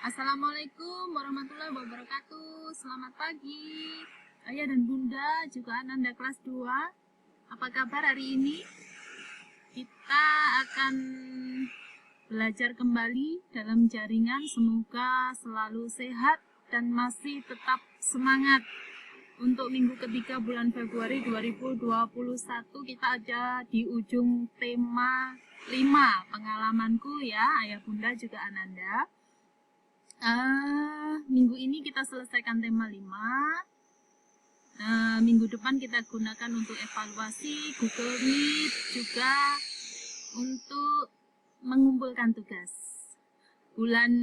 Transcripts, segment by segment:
Assalamualaikum warahmatullahi wabarakatuh. Selamat pagi Ayah dan Bunda, juga Ananda kelas 2. Apa kabar hari ini? Kita akan belajar kembali dalam jaringan. Semoga selalu sehat dan masih tetap semangat. Untuk minggu ketiga bulan Februari 2021 kita ada di ujung tema 5 pengalamanku ya Ayah Bunda juga Ananda. Minggu ini kita selesaikan tema 5. Minggu depan kita gunakan untuk evaluasi Google Meet, juga untuk mengumpulkan tugas. Bulan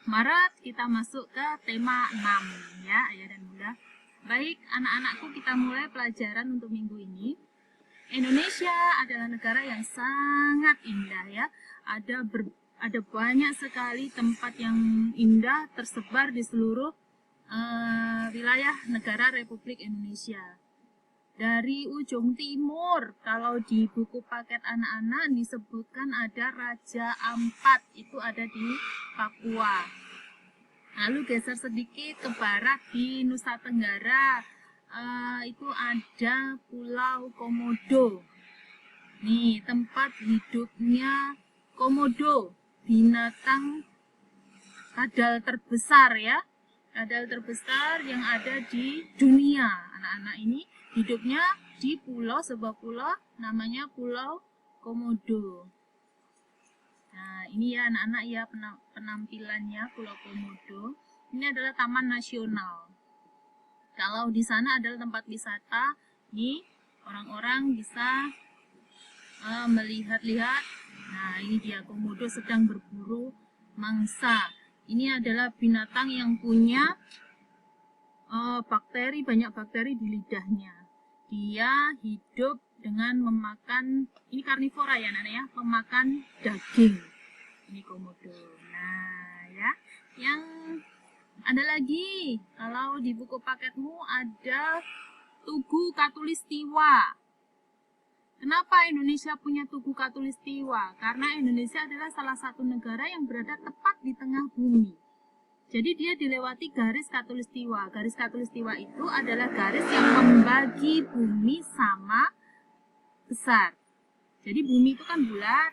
Maret kita masuk ke tema 6 ya Ayah dan Bunda. Baik anak-anakku, kita mulai pelajaran untuk minggu ini. Indonesia adalah negara yang sangat indah ya. Ada banyak sekali tempat yang indah tersebar di seluruh wilayah negara Republik Indonesia. Dari ujung timur, kalau di buku paket anak-anak disebutkan ada Raja Ampat, itu ada di Papua. Lalu geser sedikit ke barat di Nusa Tenggara, itu ada Pulau Komodo. Nih, tempat hidupnya komodo, binatang kadal terbesar ya, kadal terbesar yang ada di dunia. Anak-anak ini hidupnya di sebuah pulau namanya Pulau Komodo. Nah ini ya anak-anak ya penampilannya Pulau Komodo. Ini adalah taman nasional. Kalau di sana adalah tempat wisata, nih orang-orang bisa melihat-lihat. Nah ini dia komodo sedang berburu mangsa. Ini adalah binatang yang punya banyak bakteri di lidahnya. Dia hidup dengan memakan, ini karnivora ya anak ya, memakan daging. Ini komodo. Nah ya, yang ada lagi, kalau di buku paketmu ada Tugu Katulistiwa. Kenapa Indonesia punya Tugu Katulistiwa? Karena Indonesia adalah salah satu negara yang berada tepat di tengah bumi. Jadi dia dilewati garis Katulistiwa. Garis Katulistiwa itu adalah garis yang membagi bumi sama besar. Jadi bumi itu kan bulat,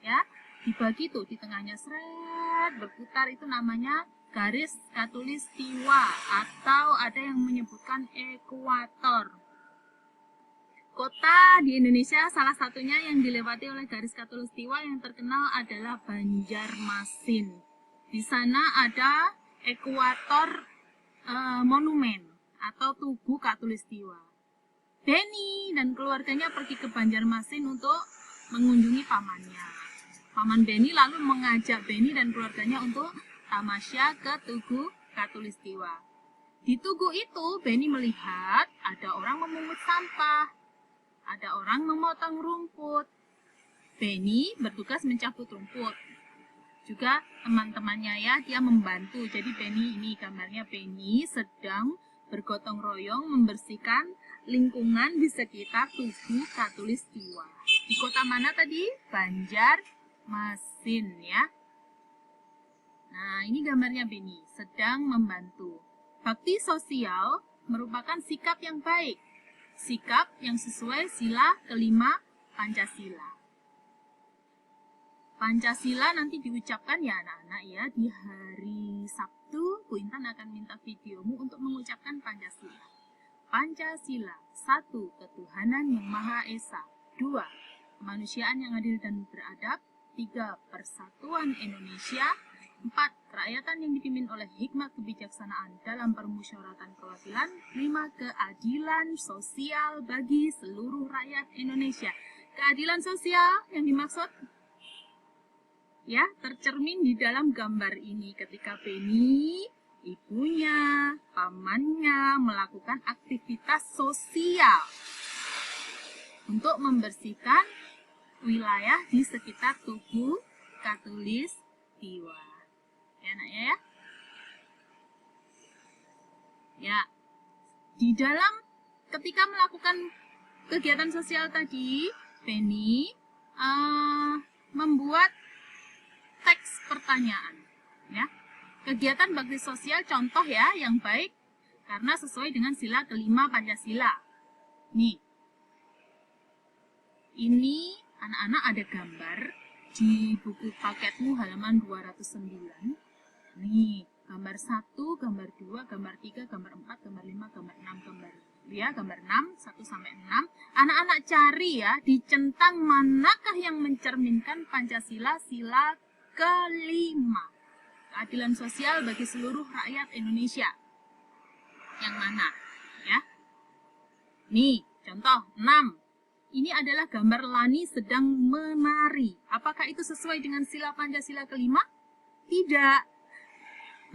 ya, dibagi tuh di tengahnya seret berputar, itu namanya garis Katulistiwa, atau ada yang menyebutkan ekuator. Kota di Indonesia salah satunya yang dilewati oleh garis Katulistiwa yang terkenal adalah Banjarmasin. Di sana ada ekuator monumen atau Tugu Katulistiwa. Beni dan keluarganya pergi ke Banjarmasin untuk mengunjungi pamannya. Paman Beni lalu mengajak Beni dan keluarganya untuk tamasya ke Tugu Katulistiwa. Di tugu itu Beni melihat ada orang memungut sampah. Ada orang memotong rumput. Beni bertugas mencabut rumput. Juga teman-temannya ya, dia membantu. Jadi Beni ini gambarnya, Beni sedang bergotong royong membersihkan lingkungan di sekitar Tugu Katulistiwa. Di kota mana tadi? Banjarmasin ya. Nah, ini gambarnya Beni sedang membantu. Bakti sosial merupakan sikap yang baik. Sikap yang sesuai sila kelima Pancasila. Pancasila nanti diucapkan ya anak-anak ya, di hari Sabtu Bu Intan akan minta videomu untuk mengucapkan Pancasila. Pancasila, 1. Ketuhanan yang Maha Esa. 2. Kemanusiaan yang adil dan beradab. 3. Persatuan Indonesia. 4. Kerakyatan yang dipimpin oleh hikmat kebijaksanaan dalam permusyawaratan perwakilan. 5. Keadilan sosial bagi seluruh rakyat Indonesia. Keadilan sosial yang dimaksud ya tercermin di dalam gambar ini ketika Beni, ibunya, pamannya melakukan aktivitas sosial untuk membersihkan wilayah di sekitar Tugu Katulistiwa. Ya anaknya ya. Ya. Di dalam ketika melakukan kegiatan sosial tadi, Beni membuat teks pertanyaan. Ya. Kegiatan bakti sosial contoh ya yang baik karena sesuai dengan sila kelima Pancasila. Nih. Ini anak-anak ada gambar di buku paketmu halaman 209. Nih, gambar 1, gambar 2, gambar 3, gambar 4, gambar 5, gambar 6, gambar 6, 1 sampai 6. Anak-anak cari ya, di centang manakah yang mencerminkan Pancasila sila kelima. Keadilan sosial bagi seluruh rakyat Indonesia. Yang mana? Ya. Nih, contoh 6. Ini adalah gambar Lani sedang menari. Apakah itu sesuai dengan sila Pancasila kelima? Tidak.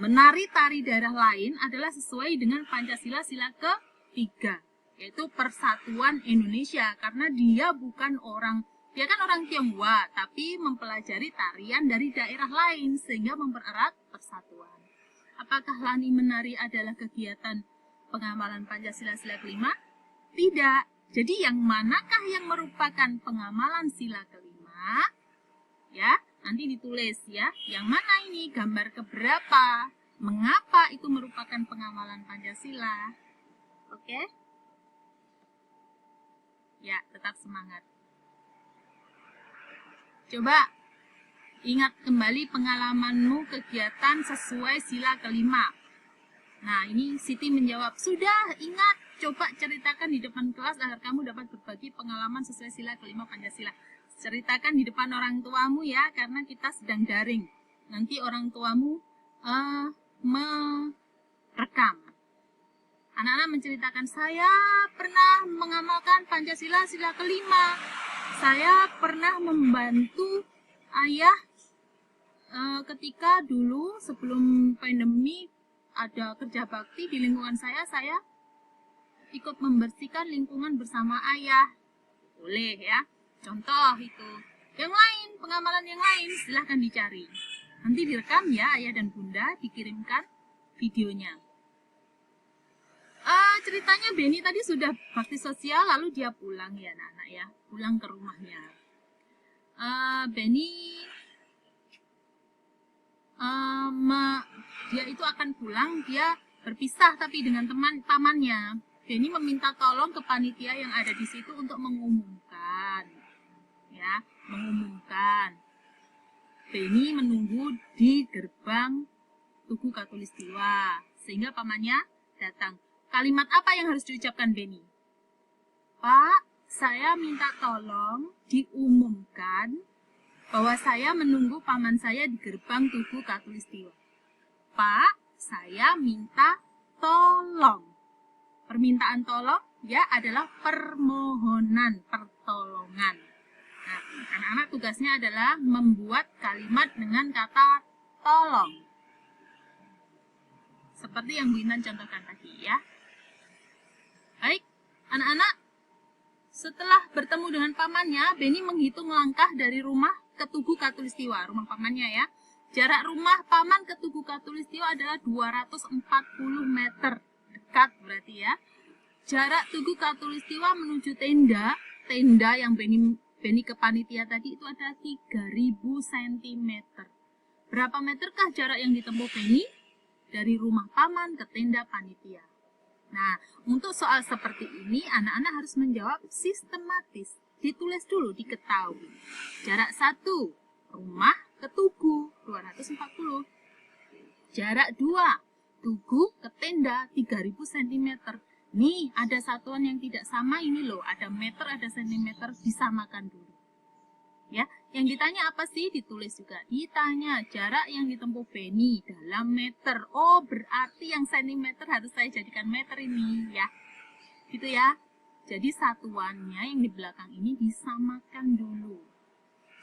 Menari tari daerah lain adalah sesuai dengan Pancasila sila ketiga, yaitu Persatuan Indonesia, karena dia kan orang Tionghoa, tapi mempelajari tarian dari daerah lain sehingga mempererat persatuan. Apakah Lani menari adalah kegiatan pengamalan Pancasila sila kelima? Tidak. Jadi yang manakah yang merupakan pengamalan sila kelima? Ya, nanti ditulis ya. Yang mana ini gambar keberapa? Mengapa itu merupakan pengamalan Pancasila? Oke? Ya, tetap semangat. Coba ingat kembali pengalamanmu kegiatan sesuai sila kelima. Nah, ini Siti menjawab, sudah ingat. Coba ceritakan di depan kelas agar kamu dapat berbagi pengalaman sesuai sila kelima Pancasila. Ceritakan di depan orang tuamu ya, karena kita sedang daring. Nanti orang tuamu merekam. Anak-anak menceritakan, saya pernah mengamalkan Pancasila sila kelima. Saya pernah membantu ayah ketika dulu sebelum pandemi ada kerja bakti di lingkungan saya ikut membersihkan lingkungan bersama ayah. Boleh ya, contoh itu. Yang lain, pengamalan yang lain silahkan dicari. Nanti direkam ya ayah dan bunda, dikirimkan videonya. Ceritanya Beni tadi sudah bakti sosial lalu dia pulang ya anak-anak ya, pulang ke rumahnya. Beni dia itu akan pulang, dia berpisah tapi dengan pamannya. Beni meminta tolong ke panitia yang ada di situ untuk mengumumkan. Ya, mengumumkan. Beni menunggu di gerbang Tugu Katulistiwa sehingga pamannya datang. Kalimat apa yang harus diucapkan Beni? Pak, saya minta tolong diumumkan bahwa saya menunggu paman saya di gerbang Tugu Katulistiwa. Pak, saya minta tolong. Permintaan tolong ya adalah permohonan, pertolongan. Nah, anak-anak tugasnya adalah membuat kalimat dengan kata tolong. Seperti yang Bu Intan contohkan tadi ya. Baik, anak-anak, setelah bertemu dengan pamannya, Beni menghitung langkah dari rumah ke Tugu Katulistiwa, rumah pamannya ya. Jarak rumah paman ke Tugu Katulistiwa adalah 240 meter. Dekat berarti ya. Jarak Tugu Katulistiwa menuju tenda yang Beni ke panitia tadi itu ada 3000 cm. Berapa meterkah jarak yang ditempuh Beni? Dari rumah paman ke tenda panitia. Nah, untuk soal seperti ini, anak-anak harus menjawab sistematis. Ditulis dulu, diketahui. Jarak 1, rumah ke Tugu, 240. Jarak 2, Tugu ke tenda, 3000 cm. Nih, ada satuan yang tidak sama ini loh. Ada meter, ada sentimeter, disamakan dulu. Ya, yang ditanya apa sih? Ditulis juga. Ditanya jarak yang ditempuh Beni dalam meter. Oh, berarti yang sentimeter harus saya jadikan meter ini ya. Gitu ya. Jadi satuannya yang di belakang ini disamakan dulu.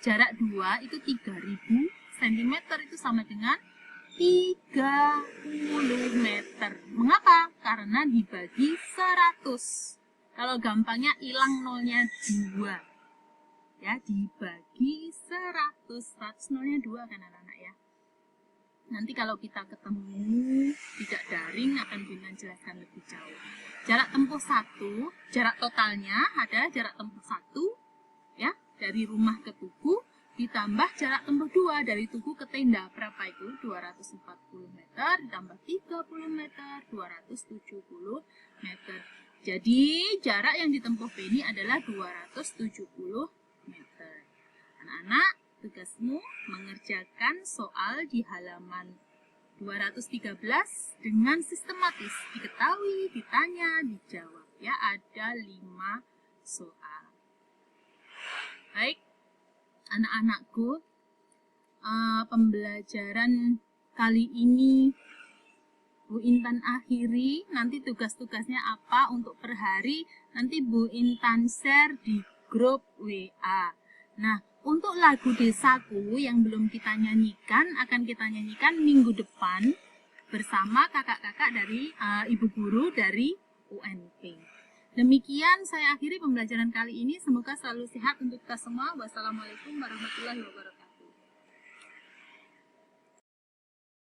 Jarak 2 itu 3000 cm itu sama dengan 30 meter. Mengapa? Karena dibagi 100. Kalau gampangnya hilang nolnya 2. Ya, dibagi 100 nolnya 2 kan anak-anak ya. Nanti kalau kita ketemu tidak daring akan Bina jelaskan lebih jauh. Jarak tempuh 1, jarak totalnya adalah jarak tempuh 1 ya, dari rumah ke Tugu ditambah jarak tempuh 2 dari tugu ke tenda. Berapa itu? 240 meter ditambah 30 meter, 270 meter. Jadi jarak yang ditempuh Beni adalah 270 meter. Anak-anak, tugasmu mengerjakan soal di halaman 213 dengan sistematis, diketahui, ditanya, dijawab. Ya, ada 5 soal. Baik, anak-anakku, pembelajaran kali ini Bu Intan akhiri. Nanti tugas-tugasnya apa untuk per hari, nanti Bu Intan share di grup WA. Nah, untuk lagu Desaku yang belum kita nyanyikan, akan kita nyanyikan minggu depan bersama kakak-kakak dari ibu guru dari UNP. Demikian saya akhiri pembelajaran kali ini. Semoga selalu sehat untuk kita semua. Wassalamualaikum warahmatullahi wabarakatuh.